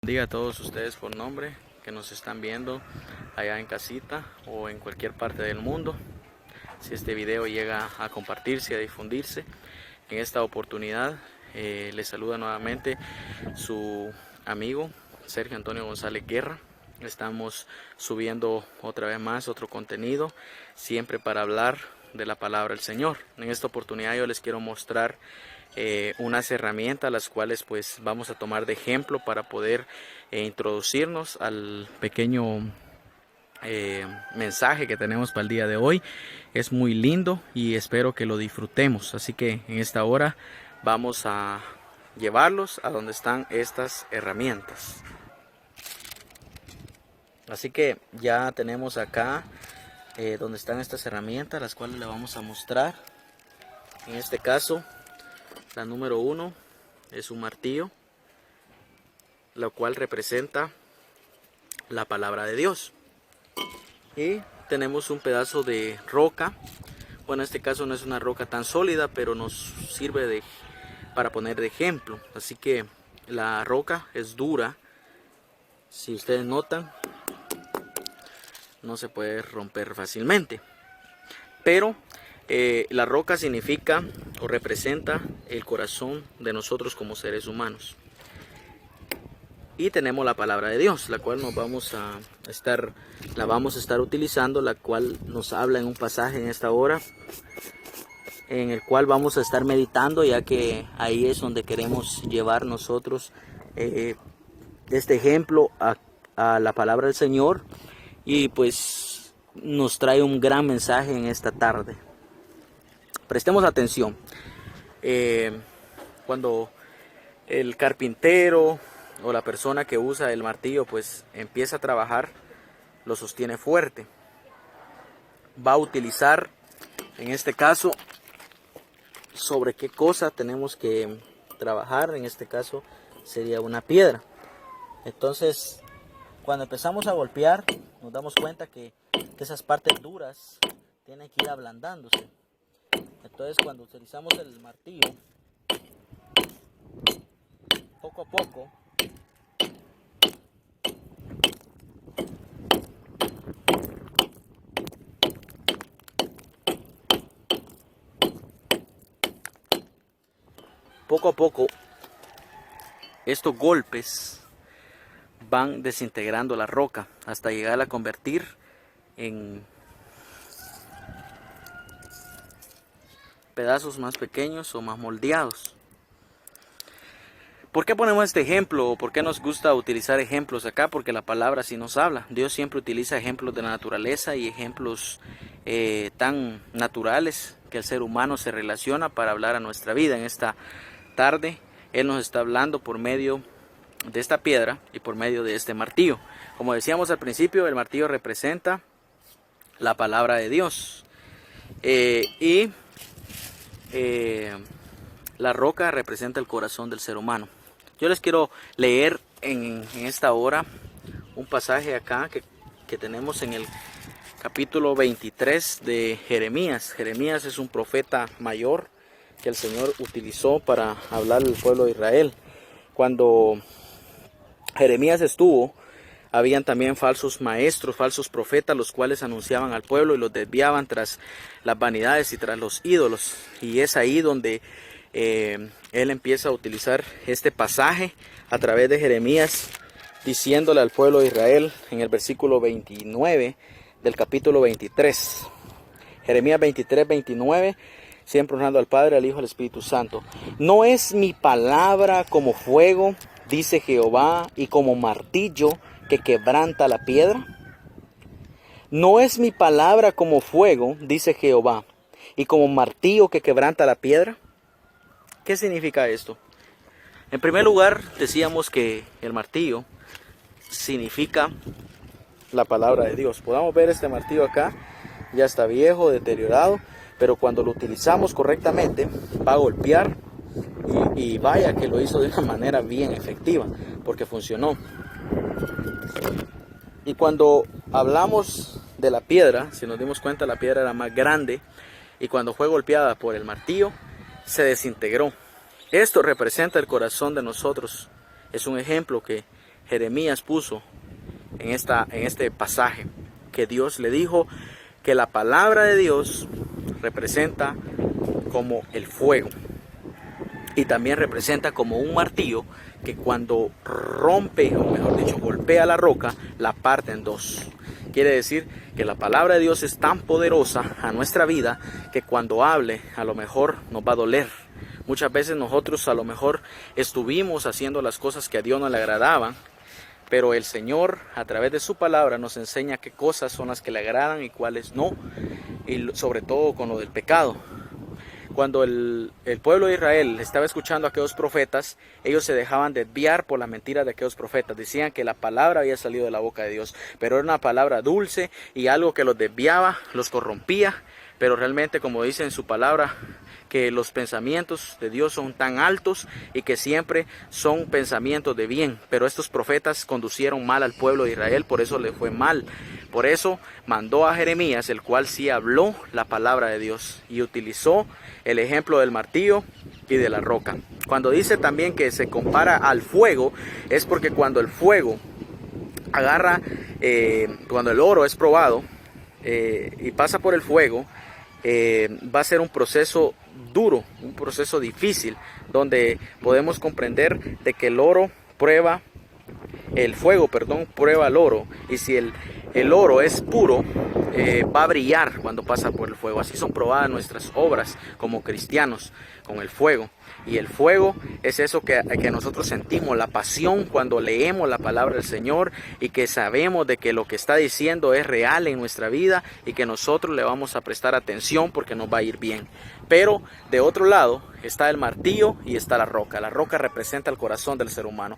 Bendiga a todos ustedes por nombre que nos están viendo allá en casita o en cualquier parte del mundo. Si este video llega a compartirse, a difundirse, en esta oportunidad les saluda nuevamente su amigo Sergio Antonio González Guerra. Estamos subiendo otra vez más otro contenido, siempre para hablar de la palabra del Señor. En esta oportunidad yo les quiero mostrar unas herramientas las cuales pues vamos a tomar de ejemplo para poder introducirnos al pequeño mensaje que tenemos para el día de hoy. Es muy lindo y espero que lo disfrutemos, así que en esta hora vamos a llevarlos a donde están estas herramientas. Así que ya tenemos acá donde están estas herramientas, las cuales le vamos a mostrar. En este caso, la número 1 es un martillo, lo cual representa la palabra de Dios. Y tenemos un pedazo de roca. Bueno, en este caso no es una roca tan sólida, pero nos sirve para poner de ejemplo. Así que la roca es dura. Si ustedes notan, no se puede romper fácilmente. Pero la roca significa o representa el corazón de nosotros como seres humanos. Y tenemos la palabra de Dios, la cual la vamos a estar utilizando, la cual nos habla en un pasaje en esta hora, en el cual vamos a estar meditando, ya que ahí es donde queremos llevar nosotros este ejemplo a la palabra del Señor, y pues nos trae un gran mensaje en esta tarde. Prestemos atención. Cuando el carpintero o la persona que usa el martillo pues empieza a trabajar, lo sostiene fuerte. Va a utilizar, en este caso, sobre qué cosa tenemos que trabajar. En este caso sería una piedra. Entonces, cuando empezamos a golpear, nos damos cuenta que esas partes duras tienen que ir ablandándose. Entonces, cuando utilizamos el martillo, poco a poco, estos golpes van desintegrando la roca hasta llegar a convertir en pedazos más pequeños o más moldeados. ¿Por qué ponemos este ejemplo? ¿Por qué nos gusta utilizar ejemplos acá? Porque la palabra sí nos habla. Dios siempre utiliza ejemplos de la naturaleza y ejemplos tan naturales que el ser humano se relaciona para hablar a nuestra vida. En esta tarde Él nos está hablando por medio de esta piedra y por medio de este martillo. Como decíamos al principio, el martillo representa la palabra de Dios. La roca representa el corazón del ser humano. Yo les quiero leer en esta hora un pasaje acá que tenemos en el capítulo 23 de Jeremías. Jeremías es un profeta mayor que el Señor utilizó para hablar al pueblo de Israel. Cuando Jeremías estuvo, habían también falsos maestros, falsos profetas, los cuales anunciaban al pueblo y los desviaban tras las vanidades y tras los ídolos. Y es ahí donde él empieza a utilizar este pasaje a través de Jeremías, diciéndole al pueblo de Israel en el versículo 29 del capítulo 23. Jeremías 23, 29, siempre honrando al Padre, al Hijo y al Espíritu Santo. ¿No es mi palabra como fuego, dice Jehová, y como martillo que quebranta la piedra? ¿No es mi palabra como fuego, dice Jehová, y como martillo que quebranta la piedra? ¿Qué significa esto? En primer lugar, decíamos que el martillo significa la palabra de Dios. Podamos ver este martillo acá, ya está viejo, deteriorado, pero cuando lo utilizamos correctamente, va a golpear y vaya que lo hizo de una manera bien efectiva, porque funcionó. Y cuando hablamos de la piedra, si nos dimos cuenta, la piedra era más grande, y cuando fue golpeada por el martillo, se desintegró. Esto representa el corazón de nosotros. Es un ejemplo que Jeremías puso en este pasaje, que Dios le dijo que la palabra de Dios representa como el fuego y también representa como un martillo que cuando rompe, o mejor dicho, golpea la roca, la parte en dos. Quiere decir que la palabra de Dios es tan poderosa a nuestra vida que cuando hable a lo mejor nos va a doler. Muchas veces nosotros a lo mejor estuvimos haciendo las cosas que a Dios no le agradaban, pero el Señor a través de su palabra nos enseña qué cosas son las que le agradan y cuáles no, y sobre todo con lo del pecado. Cuando el pueblo de Israel estaba escuchando a aquellos profetas, ellos se dejaban desviar por la mentira de aquellos profetas. Decían que la palabra había salido de la boca de Dios, pero era una palabra dulce y algo que los desviaba, los corrompía. Pero realmente, como dice en su palabra, que los pensamientos de Dios son tan altos y que siempre son pensamientos de bien. Pero estos profetas conducieron mal al pueblo de Israel, por eso le fue mal. Por eso mandó a Jeremías, el cual sí habló la palabra de Dios y utilizó el ejemplo del martillo y de la roca. Cuando dice también que se compara al fuego, es porque cuando el fuego agarra, cuando el oro es probado y pasa por el fuego, va a ser un proceso duro, un proceso difícil, donde podemos comprender de que el fuego prueba el oro, y si el oro es puro, va a brillar cuando pasa por el fuego. Así son probadas nuestras obras como cristianos con el fuego. Y el fuego es eso que nosotros sentimos, la pasión cuando leemos la palabra del Señor y que sabemos de que lo que está diciendo es real en nuestra vida y que nosotros le vamos a prestar atención porque nos va a ir bien. Pero de otro lado está el martillo y está la roca. La roca representa el corazón del ser humano.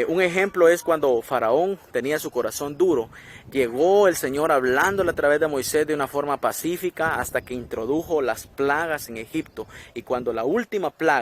Un ejemplo es cuando Faraón tenía su corazón duro. Llegó el Señor hablándole a través de Moisés de una forma pacífica hasta que introdujo las plagas en Egipto. Y cuando la última plaga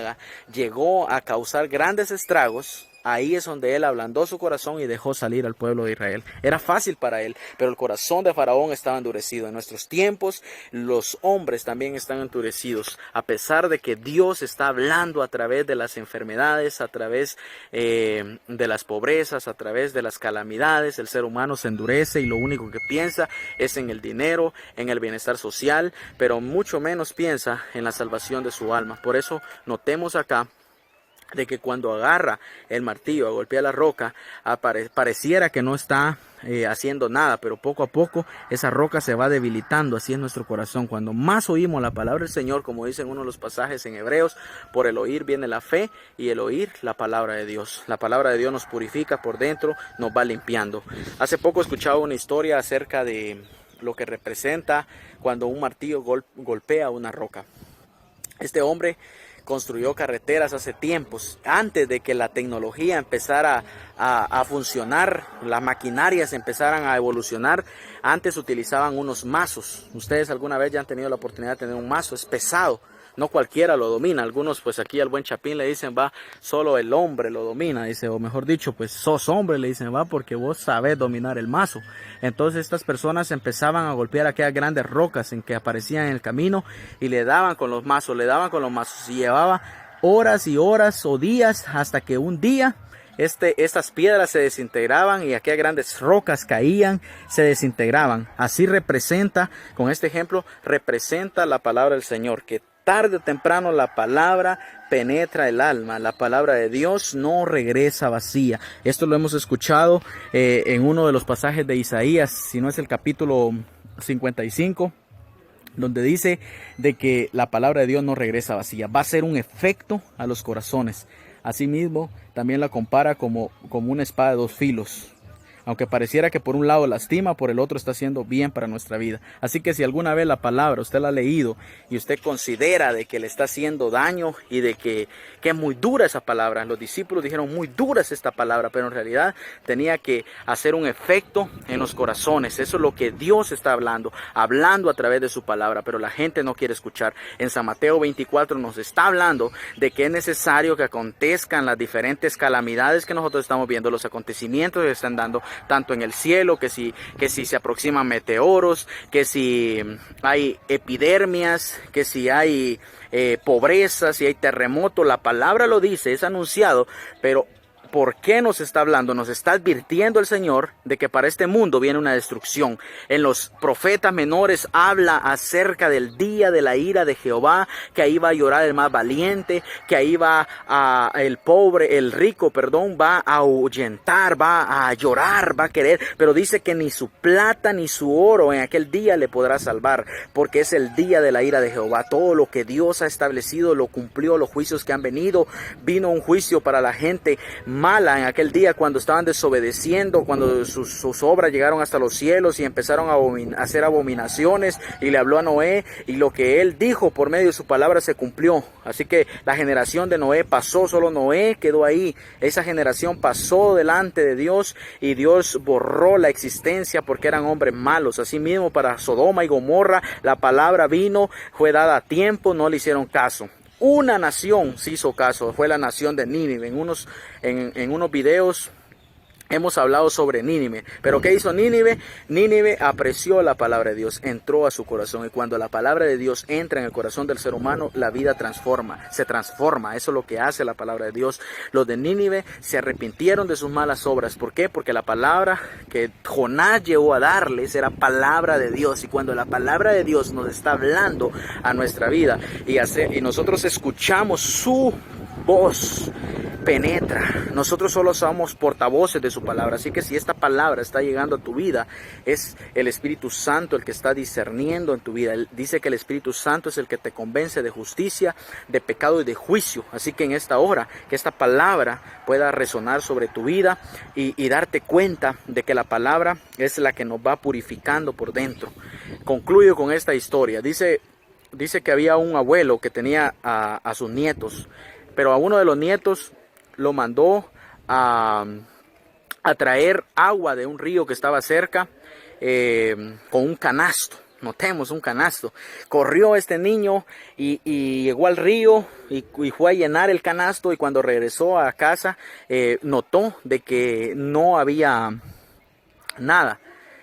llegó a causar grandes estragos, ahí es donde él ablandó su corazón y dejó salir al pueblo de Israel. Era fácil para él, pero el corazón de Faraón estaba endurecido. En nuestros tiempos, los hombres también están endurecidos, a pesar de que Dios está hablando a través de las enfermedades, a través de las pobrezas, a través de las calamidades. El ser humano se endurece y lo único que piensa es en el dinero, en el bienestar social, pero mucho menos piensa en la salvación de su alma. Por eso notemos acá de que cuando agarra el martillo a golpear la roca, pareciera que no está haciendo nada, pero poco a poco esa roca se va debilitando. Así es nuestro corazón. Cuando más oímos la palabra del Señor, como dice en uno de los pasajes en Hebreos, por el oír viene la fe y el oír la palabra de Dios. La palabra de Dios nos purifica por dentro, nos va limpiando. Hace poco escuchaba una historia acerca de lo que representa cuando un martillo golpea una roca. Este hombre construyó carreteras hace tiempos, antes de que la tecnología empezara a funcionar, las maquinarias empezaran a evolucionar. Antes utilizaban unos mazos. Ustedes alguna vez ya han tenido la oportunidad de tener un mazo, es pesado. No cualquiera lo domina. Algunos, pues aquí al buen Chapín le dicen, va, solo el hombre lo domina, dice, o mejor dicho, pues sos hombre, le dicen, va, porque vos sabés dominar el mazo. Entonces estas personas empezaban a golpear aquellas grandes rocas en que aparecían en el camino y le daban con los mazos, y llevaba horas y horas o días hasta que un día estas piedras se desintegraban y aquellas grandes rocas caían, se desintegraban. Así representa, con este ejemplo, representa la palabra del Señor, que tarde o temprano la palabra penetra el alma. La palabra de Dios no regresa vacía. Esto lo hemos escuchado en uno de los pasajes de Isaías, si no es el capítulo 55, donde dice de que la palabra de Dios no regresa vacía. Va a ser un efecto a los corazones. Asimismo, también la compara como una espada de dos filos. Aunque pareciera que por un lado lastima, por el otro está haciendo bien para nuestra vida. Así que si alguna vez la palabra usted la ha leído y usted considera de que le está haciendo daño y de que es muy dura esa palabra, los discípulos dijeron muy dura es esta palabra, pero en realidad tenía que hacer un efecto en los corazones. Eso es lo que Dios está hablando a través de su palabra, pero la gente no quiere escuchar. En San Mateo 24 nos está hablando de que es necesario que acontezcan las diferentes calamidades que nosotros estamos viendo, los acontecimientos que están dando tanto en el cielo, que si se aproximan meteoros, que si hay epidemias, que si hay pobreza, si hay terremoto. La palabra lo dice, es anunciado, pero ¿por qué nos está hablando? Nos está advirtiendo el Señor de que para este mundo viene una destrucción. En los profetas menores habla acerca del día de la ira de Jehová, que ahí va a llorar el más valiente, que ahí va el rico, va a ahuyentar, va a llorar, va a querer, pero dice que ni su plata ni su oro en aquel día le podrá salvar, porque es el día de la ira de Jehová. Todo lo que Dios ha establecido lo cumplió, los juicios que han venido. Vino un juicio para la gente mala en aquel día cuando estaban desobedeciendo, cuando sus obras llegaron hasta los cielos y empezaron a hacer abominaciones, y le habló a Noé, y lo que él dijo por medio de su palabra se cumplió. Así que la generación de Noé pasó, solo Noé quedó ahí. Esa generación pasó delante de Dios y Dios borró la existencia porque eran hombres malos. Asimismo para Sodoma y Gomorra la palabra vino, fue dada a tiempo, no le hicieron caso. Una nación se hizo caso, fue la nación de Nínive. En unos videos hemos hablado sobre Nínive, pero ¿qué hizo Nínive? Nínive apreció la palabra de Dios, entró a su corazón, y cuando la palabra de Dios entra en el corazón del ser humano, la vida se transforma. Eso es lo que hace la palabra de Dios. Los de Nínive se arrepintieron de sus malas obras. ¿Por qué? Porque la palabra que Jonás llegó a darles era palabra de Dios, y cuando la palabra de Dios nos está hablando a nuestra vida y nosotros escuchamos su voz, penetra. Nosotros solo somos portavoces de su palabra. Así que si esta palabra está llegando a tu vida, es el Espíritu Santo el que está discerniendo en tu vida. Él dice que el Espíritu Santo es el que te convence de justicia, de pecado y de juicio. Así que en esta hora, que esta palabra pueda resonar sobre tu vida y darte cuenta de que la palabra es la que nos va purificando por dentro. Concluyo con esta historia. Dice que había un abuelo que tenía a sus nietos, pero a uno de los nietos lo mandó a traer agua de un río que estaba cerca con un canasto. Notemos, un canasto. Corrió este niño y llegó al río y fue a llenar el canasto, y cuando regresó a casa notó de que no había nada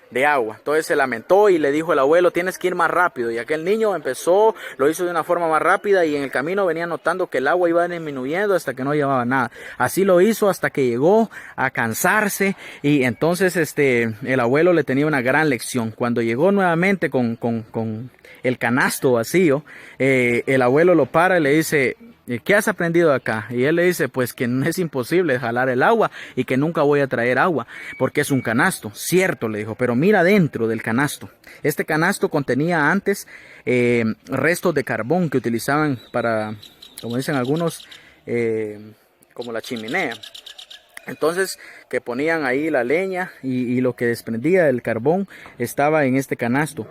de agua. Entonces se lamentó y le dijo el abuelo: tienes que ir más rápido. Y aquel niño lo hizo de una forma más rápida, y en el camino venía notando que el agua iba disminuyendo hasta que no llevaba nada. Así lo hizo hasta que llegó a cansarse, y entonces el abuelo le tenía una gran lección. Cuando llegó nuevamente con el canasto vacío, el abuelo lo para y le dice: ¿qué has aprendido acá? Y él le dice: pues que no es imposible jalar el agua y que nunca voy a traer agua porque es un canasto. Cierto, le dijo, pero mira dentro del canasto. Este canasto contenía antes restos de carbón que utilizaban para, como dicen algunos, como la chimenea. Entonces, que ponían ahí la leña y lo que desprendía del carbón estaba en este canasto.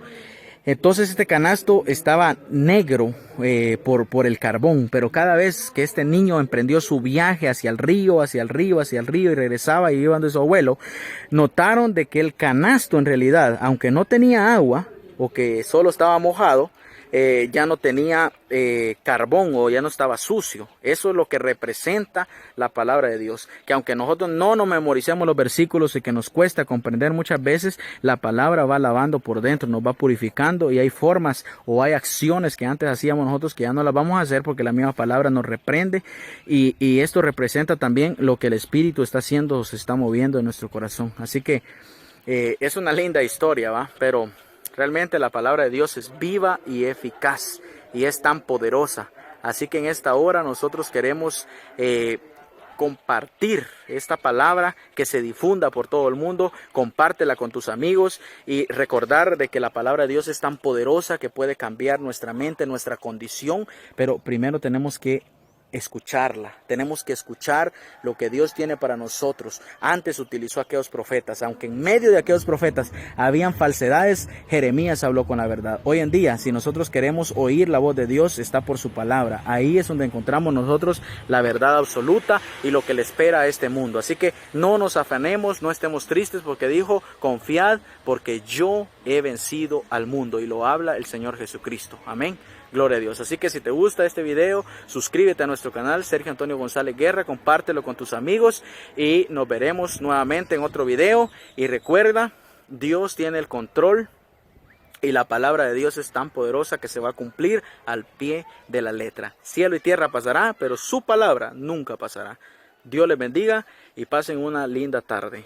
Entonces este canasto estaba negro por el carbón, pero cada vez que este niño emprendió su viaje hacia el río y regresaba y iba donde su abuelo, notaron de que el canasto en realidad, aunque no tenía agua o que solo estaba mojado, ya no tenía carbón, o ya no estaba sucio. Eso es lo que representa la palabra de Dios, que aunque nosotros no nos memoricemos los versículos y que nos cuesta comprender muchas veces, la palabra va lavando por dentro, nos va purificando, y hay formas o hay acciones que antes hacíamos nosotros que ya no las vamos a hacer porque la misma palabra nos reprende, y esto representa también lo que el Espíritu está haciendo o se está moviendo en nuestro corazón. Así que es una linda historia, ¿va? Pero realmente la palabra de Dios es viva y eficaz, y es tan poderosa. Así que en esta hora nosotros queremos compartir esta palabra, que se difunda por todo el mundo. Compártela con tus amigos y recordar de que la palabra de Dios es tan poderosa que puede cambiar nuestra mente, nuestra condición. Pero primero tenemos que escucharla, tenemos que escuchar lo que Dios tiene para nosotros. Antes utilizó a aquellos profetas, aunque en medio de aquellos profetas habían falsedades, Jeremías habló con la verdad. Hoy en día, si nosotros queremos oír la voz de Dios, está por su palabra. Ahí es donde encontramos nosotros la verdad absoluta y lo que le espera a este mundo. Así que no nos afanemos, no estemos tristes, porque dijo: confiad, porque yo he vencido al mundo, y lo habla el Señor Jesucristo. Amén. Gloria a Dios. Así que si te gusta este video, suscríbete a nuestro canal Sergio Antonio González Guerra, compártelo con tus amigos y nos veremos nuevamente en otro video. Y recuerda, Dios tiene el control y la palabra de Dios es tan poderosa que se va a cumplir al pie de la letra. Cielo y tierra pasará, pero su palabra nunca pasará. Dios les bendiga y pasen una linda tarde.